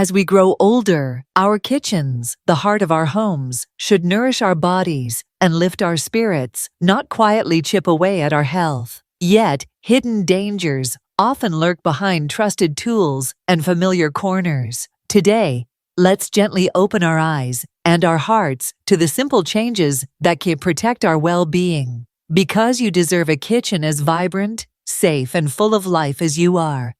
As we grow older, our kitchens, the heart of our homes, should nourish our bodies and lift our spirits, not quietly chip away at our health. Yet, hidden dangers often lurk behind trusted tools and familiar corners. Today, let's gently open our eyes and our hearts to the simple changes that can protect our well-being. Because you deserve a kitchen as vibrant, safe, and full of life as you are.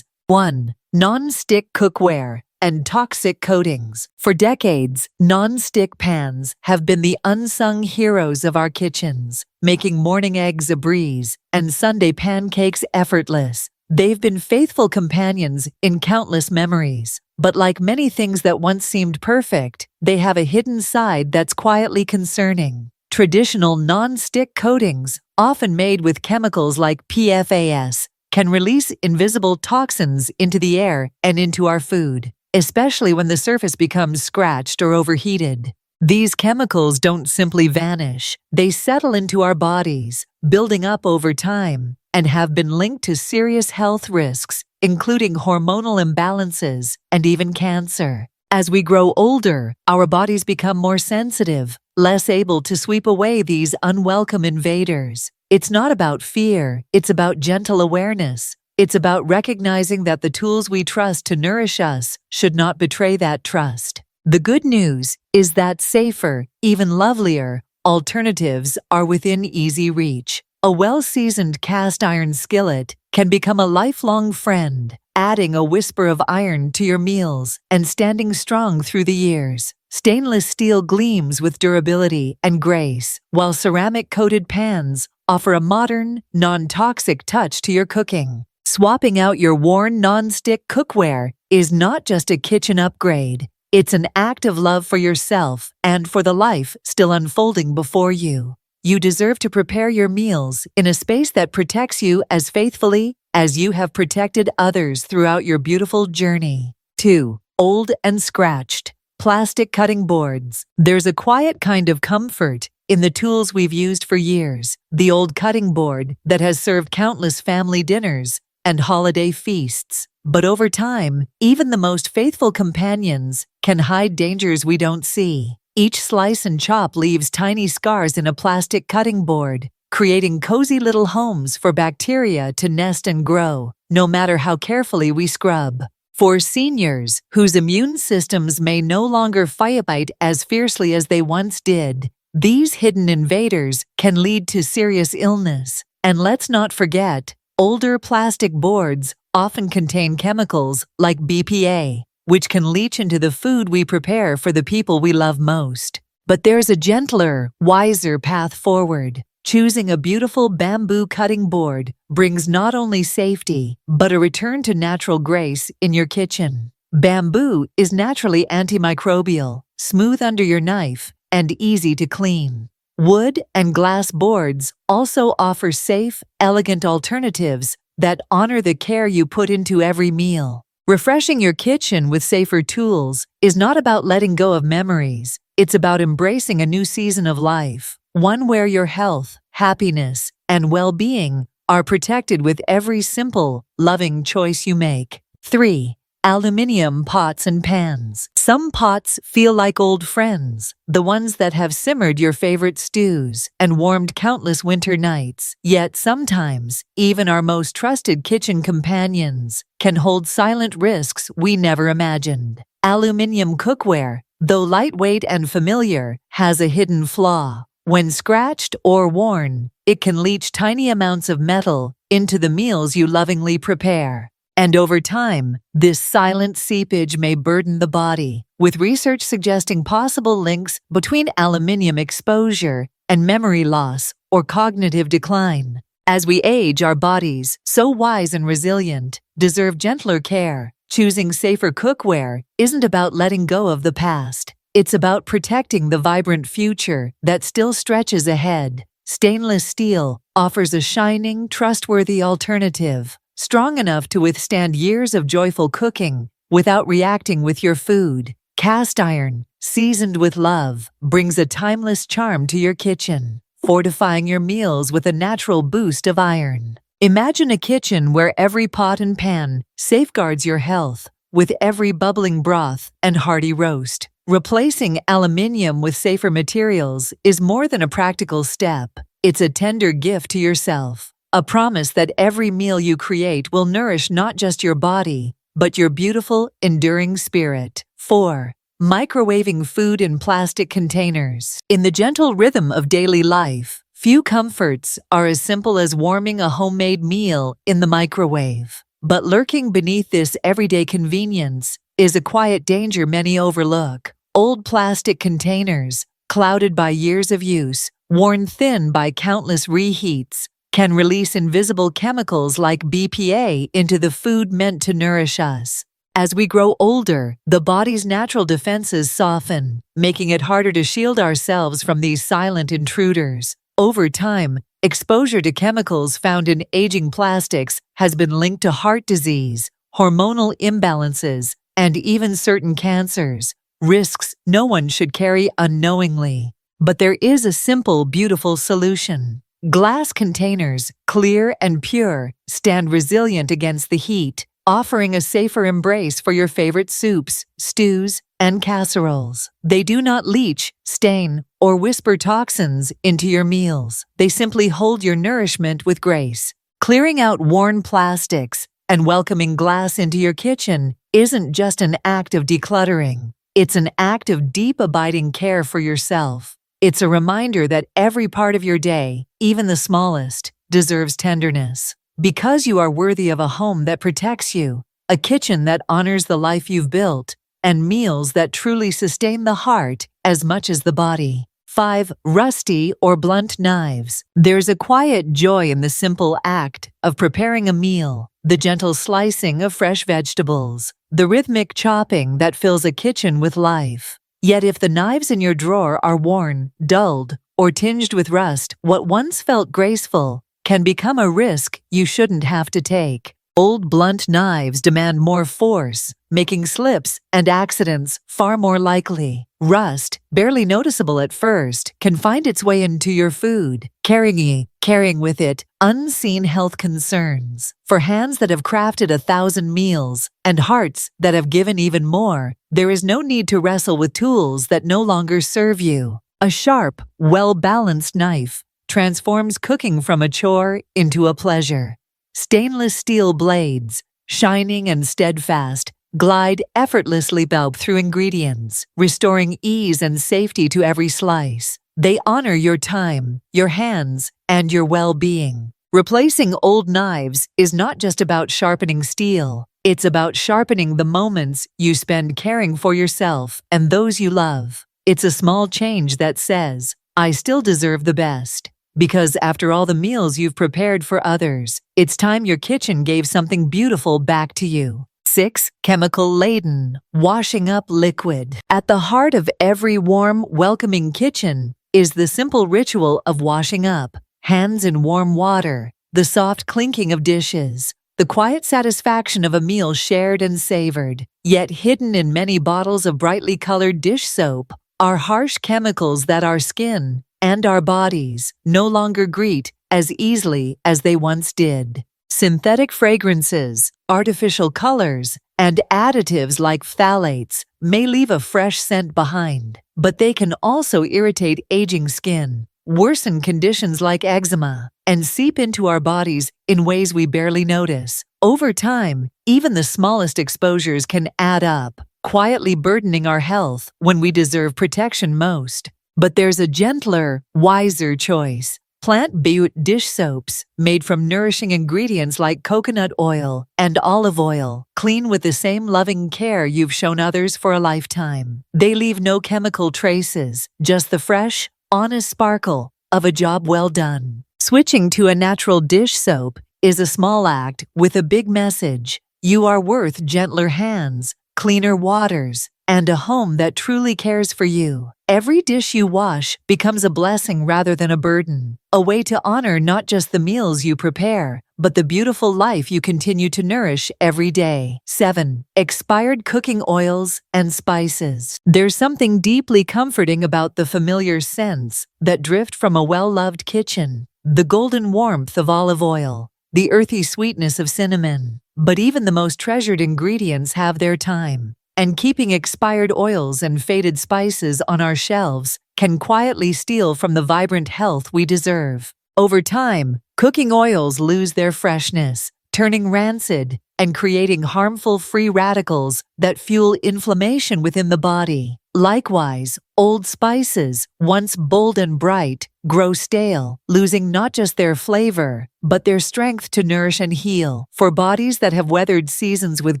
1. Non-stick cookware and toxic coatings. For decades, non-stick pans have been the unsung heroes of our kitchens, making morning eggs a breeze and Sunday pancakes effortless. They've been faithful companions in countless memories, but like many things that once seemed perfect, they have a hidden side that's quietly concerning. Traditional non-stick coatings, often made with chemicals like PFAS, can release invisible toxins into the air and into our food, especially when the surface becomes scratched or overheated. These chemicals don't simply vanish, they settle into our bodies, building up over time, and have been linked to serious health risks, including hormonal imbalances and even cancer. As we grow older, our bodies become more sensitive, less able to sweep away these unwelcome invaders. It's not about fear, it's about gentle awareness. It's about recognizing that the tools we trust to nourish us should not betray that trust. The good news is that safer, even lovelier, alternatives are within easy reach. A well-seasoned cast iron skillet can become a lifelong friend, adding a whisper of iron to your meals and standing strong through the years. Stainless steel gleams with durability and grace, while ceramic-coated pans offer a modern, non-toxic touch to your cooking. Swapping out your worn non-stick cookware is not just a kitchen upgrade. It's an act of love for yourself and for the life still unfolding before you. You deserve to prepare your meals in a space that protects you as faithfully as you have protected others throughout your beautiful journey. 2. Old and scratched plastic cutting boards. There's a quiet kind of comfort in the tools we've used for years. The old cutting board that has served countless family dinners and holiday feasts. But over time, even the most faithful companions can hide dangers we don't see. Each slice and chop leaves tiny scars in a plastic cutting board, creating cozy little homes for bacteria to nest and grow, no matter how carefully we scrub. For seniors whose immune systems may no longer fight as fiercely as they once did, these hidden invaders can lead to serious illness. And let's not forget, older plastic boards often contain chemicals like BPA, which can leach into the food we prepare for the people we love most. But there's a gentler, wiser path forward. Choosing a beautiful bamboo cutting board brings not only safety, but a return to natural grace in your kitchen. Bamboo is naturally antimicrobial, smooth under your knife, and easy to clean. Wood and glass boards also offer safe, elegant alternatives that honor the care you put into every meal. Refreshing your kitchen with safer tools is not about letting go of memories. It's about embracing a new season of life, one where your health, happiness, and well-being are protected with every simple, loving choice you make. 3. Aluminum pots and pans. Some pots feel like old friends, the ones that have simmered your favorite stews and warmed countless winter nights. Yet sometimes, even our most trusted kitchen companions can hold silent risks we never imagined. Aluminum cookware, though lightweight and familiar, has a hidden flaw. When scratched or worn, it can leach tiny amounts of metal into the meals you lovingly prepare. And over time, this silent seepage may burden the body, with research suggesting possible links between aluminum exposure and memory loss or cognitive decline. As we age, our bodies, so wise and resilient, deserve gentler care. Choosing safer cookware isn't about letting go of the past. It's about protecting the vibrant future that still stretches ahead. Stainless steel offers a shining, trustworthy alternative, strong enough to withstand years of joyful cooking without reacting with your food. Cast iron, seasoned with love, brings a timeless charm to your kitchen, fortifying your meals with a natural boost of iron. Imagine a kitchen where every pot and pan safeguards your health, with every bubbling broth and hearty roast. Replacing aluminium with safer materials is more than a practical step. It's a tender gift to yourself, a promise that every meal you create will nourish not just your body, but your beautiful, enduring spirit. 4. Microwaving food in plastic containers. In the gentle rhythm of daily life, few comforts are as simple as warming a homemade meal in the microwave. But lurking beneath this everyday convenience is a quiet danger many overlook. Old plastic containers, clouded by years of use, worn thin by countless reheats, can release invisible chemicals like BPA into the food meant to nourish us. As we grow older, the body's natural defenses soften, making it harder to shield ourselves from these silent intruders. Over time, exposure to chemicals found in aging plastics has been linked to heart disease, hormonal imbalances, and even certain cancers, risks no one should carry unknowingly. But there is a simple, beautiful solution. Glass containers, clear and pure, stand resilient against the heat, offering a safer embrace for your favorite soups, stews, and casseroles. They do not leach, stain, or whisper toxins into your meals. They simply hold your nourishment with grace. Clearing out worn plastics and welcoming glass into your kitchen isn't just an act of decluttering. It's an act of deep, abiding care for yourself. It's a reminder that every part of your day, even the smallest, deserves tenderness. Because you are worthy of a home that protects you, a kitchen that honors the life you've built, and meals that truly sustain the heart as much as the body. 5. Rusty or blunt knives. There's a quiet joy in the simple act of preparing a meal, the gentle slicing of fresh vegetables, the rhythmic chopping that fills a kitchen with life. Yet if the knives in your drawer are worn, dulled, or tinged with rust, what once felt graceful can become a risk you shouldn't have to take. Old blunt knives demand more force, making slips and accidents far more likely. Rust, barely noticeable at first, can find its way into your food, carrying with it unseen health concerns. For hands that have crafted 1,000 meals and hearts that have given even more, there is no need to wrestle with tools that no longer serve you. A sharp, well-balanced knife transforms cooking from a chore into a pleasure. Stainless steel blades, shining and steadfast, glide effortlessly through ingredients, restoring ease and safety to every slice. They honor your time, your hands, and your well-being. Replacing old knives is not just about sharpening steel. It's about sharpening the moments you spend caring for yourself and those you love. It's a small change that says, I still deserve the best. Because after all the meals you've prepared for others, it's time your kitchen gave something beautiful back to you. 6. Chemical-laden, washing up liquid. At the heart of every warm, welcoming kitchen is the simple ritual of washing up. Hands in warm water, the soft clinking of dishes, the quiet satisfaction of a meal shared and savored. Yet hidden in many bottles of brightly colored dish soap are harsh chemicals that our skin and our bodies no longer greet as easily as they once did. Synthetic fragrances, artificial colors, and additives like phthalates may leave a fresh scent behind, but they can also irritate aging skin, worsen conditions like eczema, and seep into our bodies in ways we barely notice. Over time, even the smallest exposures can add up, quietly burdening our health when we deserve protection most. But there's a gentler, wiser choice. Plant-based dish soaps, made from nourishing ingredients like coconut oil and olive oil, clean with the same loving care you've shown others for a lifetime. They leave no chemical traces, just the fresh, honest sparkle of a job well done. Switching to a natural dish soap is a small act with a big message. You are worth gentler hands, cleaner waters, and a home that truly cares for you. Every dish you wash becomes a blessing rather than a burden, a way to honor not just the meals you prepare, but the beautiful life you continue to nourish every day. 7. Expired cooking oils and spices. There's something deeply comforting about the familiar scents that drift from a well-loved kitchen. The golden warmth of olive oil, the earthy sweetness of cinnamon, But even the most treasured ingredients have their time. And keeping expired oils and faded spices on our shelves can quietly steal from the vibrant health we deserve. Over time, cooking oils lose their freshness, turning rancid and creating harmful free radicals that fuel inflammation within the body. Likewise, old spices, once bold and bright, grow stale, losing not just their flavor, but their strength to nourish and heal. For bodies that have weathered seasons with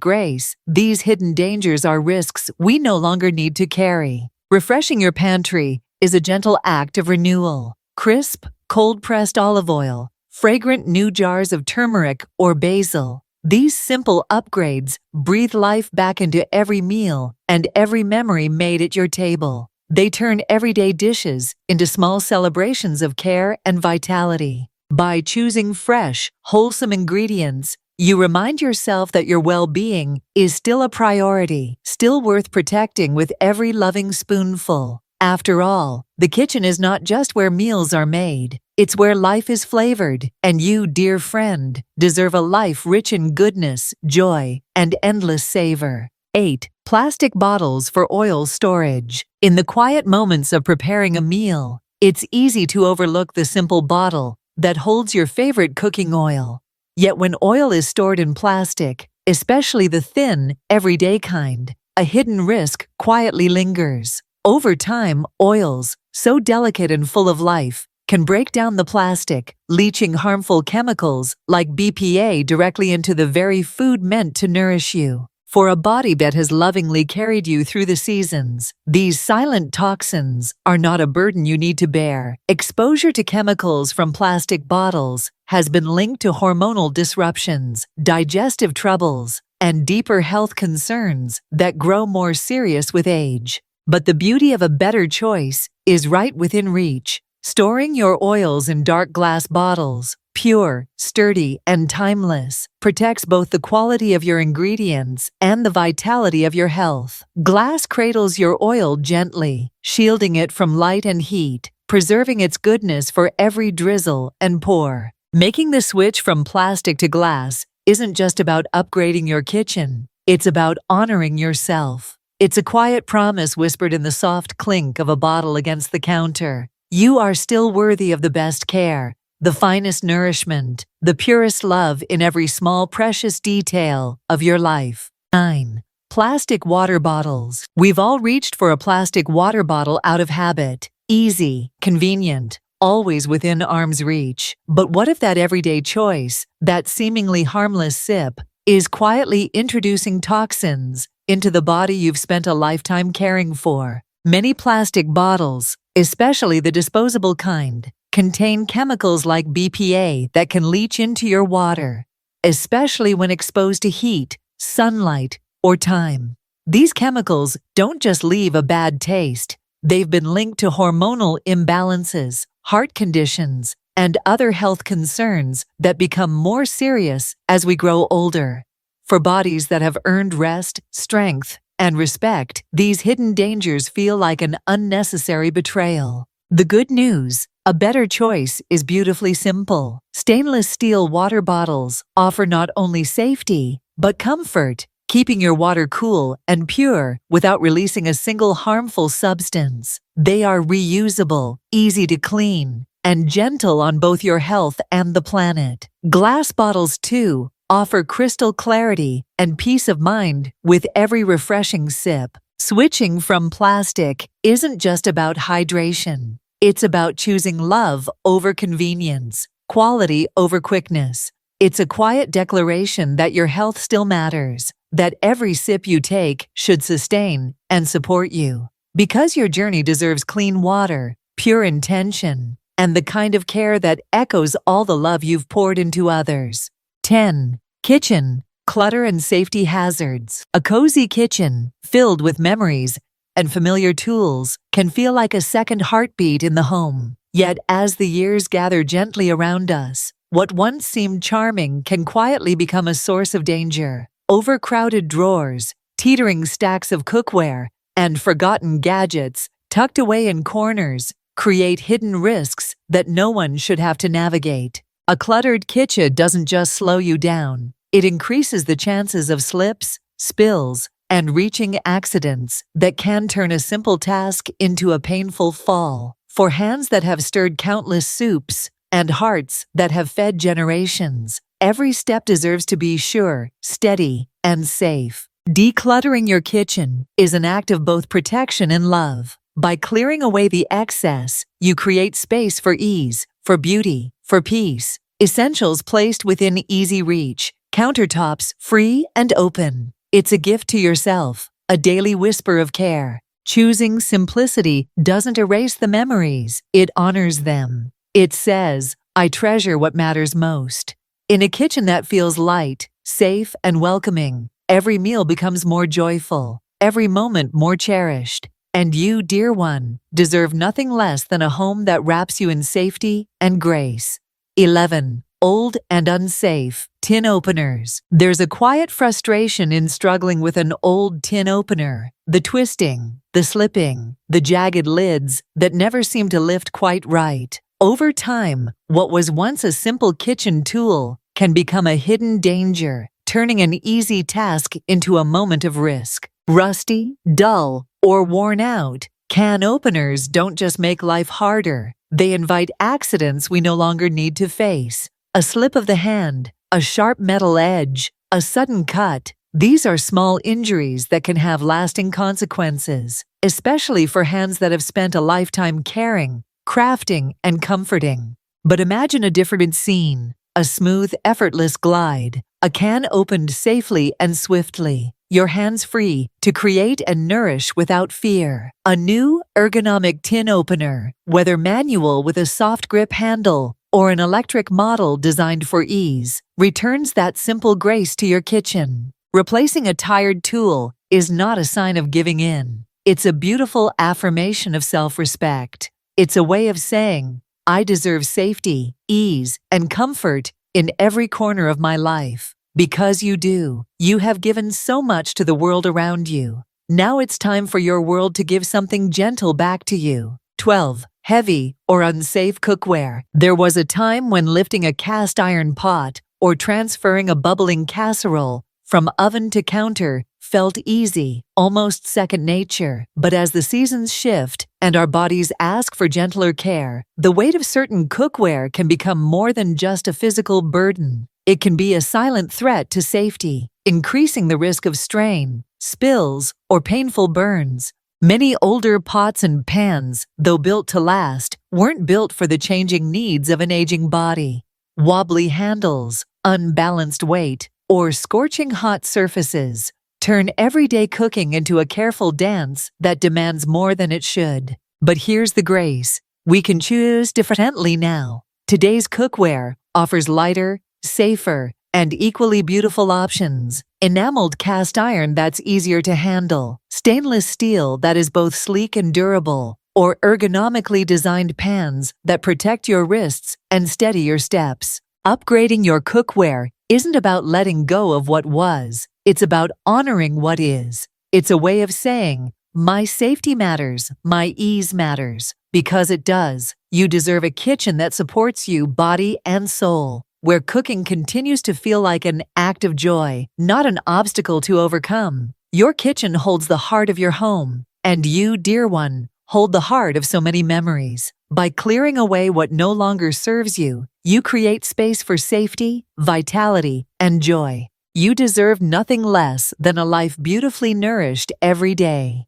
grace, these hidden dangers are risks we no longer need to carry. Refreshing your pantry is a gentle act of renewal. Crisp, cold-pressed olive oil, fragrant new jars of turmeric or basil. These simple upgrades breathe life back into every meal and every memory made at your table. They turn everyday dishes into small celebrations of care and vitality. By choosing fresh, wholesome ingredients, you remind yourself that your well-being is still a priority, still worth protecting with every loving spoonful. After all, the kitchen is not just where meals are made. It's where life is flavored, and you, dear friend, deserve a life rich in goodness, joy, and endless savor. 8. Plastic bottles for oil storage. In the quiet moments of preparing a meal, it's easy to overlook the simple bottle that holds your favorite cooking oil. Yet when oil is stored in plastic, especially the thin, everyday kind, a hidden risk quietly lingers. Over time, oils, so delicate and full of life, can break down the plastic, leaching harmful chemicals like BPA directly into the very food meant to nourish you. For a body that has lovingly carried you through the seasons, these silent toxins are not a burden you need to bear. Exposure to chemicals from plastic bottles has been linked to hormonal disruptions, digestive troubles, and deeper health concerns that grow more serious with age. But the beauty of a better choice is right within reach. Storing your oils in dark glass bottles, pure, sturdy, and timeless, protects both the quality of your ingredients and the vitality of your health. Glass cradles your oil gently, shielding it from light and heat, preserving its goodness for every drizzle and pour. Making the switch from plastic to glass isn't just about upgrading your kitchen, it's about honoring yourself. It's a quiet promise whispered in the soft clink of a bottle against the counter. You are still worthy of the best care, the finest nourishment, the purest love in every small precious detail of your life. 9. Plastic water bottles. We've all reached for a plastic water bottle out of habit. Easy, convenient, always within arm's reach. But what if that everyday choice, that seemingly harmless sip, is quietly introducing toxins into the body you've spent a lifetime caring for? Many plastic bottles, especially the disposable kind, contain chemicals like BPA that can leach into your water, especially when exposed to heat, sunlight, or time. These chemicals don't just leave a bad taste. They've been linked to hormonal imbalances, heart conditions, and other health concerns that become more serious as we grow older. For bodies that have earned rest, strength, and respect, these hidden dangers feel like an unnecessary betrayal. The good news, a better choice, is beautifully simple. Stainless steel water bottles offer not only safety, but comfort, keeping your water cool and pure without releasing a single harmful substance. They are reusable, easy to clean, and gentle on both your health and the planet. Glass bottles, too, offer crystal clarity and peace of mind with every refreshing sip. Switching from plastic isn't just about hydration. It's about choosing love over convenience, quality over quickness. It's a quiet declaration that your health still matters, that every sip you take should sustain and support you. Because your journey deserves clean water, pure intention, and the kind of care that echoes all the love you've poured into others. 10. Kitchen, clutter and safety hazards. A cozy kitchen, filled with memories and familiar tools, can feel like a second heartbeat in the home. Yet as the years gather gently around us, what once seemed charming can quietly become a source of danger. Overcrowded drawers, teetering stacks of cookware, and forgotten gadgets tucked away in corners create hidden risks that no one should have to navigate. A cluttered kitchen doesn't just slow you down, It increases the chances of slips, spills, and reaching accidents that can turn a simple task into a painful fall. For hands that have stirred countless soups and hearts that have fed generations, every step deserves to be sure, steady, and safe. Decluttering your kitchen is an act of both protection and love. By clearing away the excess, you create space for ease, for beauty, for peace. Essentials placed within easy reach, countertops free and open. It's a gift to yourself, a daily whisper of care. Choosing simplicity doesn't erase the memories, it honors them. It says, I treasure what matters most. In a kitchen that feels light, safe, and welcoming, every meal becomes more joyful, every moment more cherished. And you, dear one, deserve nothing less than a home that wraps you in safety and grace. 11. Old and unsafe tin openers. There's a quiet frustration in struggling with an old tin opener. The twisting, the slipping, the jagged lids that never seem to lift quite right. Over time, what was once a simple kitchen tool can become a hidden danger, turning an easy task into a moment of risk. Rusty, dull, or worn out, can openers don't just make life harder, they invite accidents we no longer need to face. A slip of the hand, a sharp metal edge, a sudden cut. These are small injuries that can have lasting consequences, especially for hands that have spent a lifetime caring, crafting, and comforting. But imagine a different scene, a smooth, effortless glide, a can opened safely and swiftly, your hands free to create and nourish without fear. A new, ergonomic tin opener, whether manual with a soft grip handle or an electric model designed for ease, returns that simple grace to your kitchen. Replacing a tired tool is not a sign of giving in. It's a beautiful affirmation of self-respect. It's a way of saying, I deserve safety, ease, and comfort in every corner of my life. Because you do. You have given so much to the world around you. Now it's time for your world to give something gentle back to you. 12. Heavy or unsafe cookware. There was a time when lifting a cast iron pot or transferring a bubbling casserole from oven to counter felt easy, almost second nature. But as the seasons shift and our bodies ask for gentler care, the weight of certain cookware can become more than just a physical burden. It can be a silent threat to safety, increasing the risk of strain, spills, or painful burns. Many older pots and pans, though built to last, weren't built for the changing needs of an aging body. Wobbly handles, unbalanced weight, or scorching hot surfaces turn everyday cooking into a careful dance that demands more than it should. But here's the grace. We can choose differently now. Today's cookware offers lighter, safer, and equally beautiful options. Enameled cast iron that's easier to handle, stainless steel that is both sleek and durable, or ergonomically designed pans that protect your wrists and steady your steps. Upgrading your cookware isn't about letting go of what was, it's about honoring what is. It's a way of saying, my safety matters, my ease matters. Because it does. You deserve a kitchen that supports you body and soul, where cooking continues to feel like an act of joy, not an obstacle to overcome. Your kitchen holds the heart of your home, and you, dear one, hold the heart of so many memories. By clearing away what no longer serves you, you create space for safety, vitality, and joy. You deserve nothing less than a life beautifully nourished every day.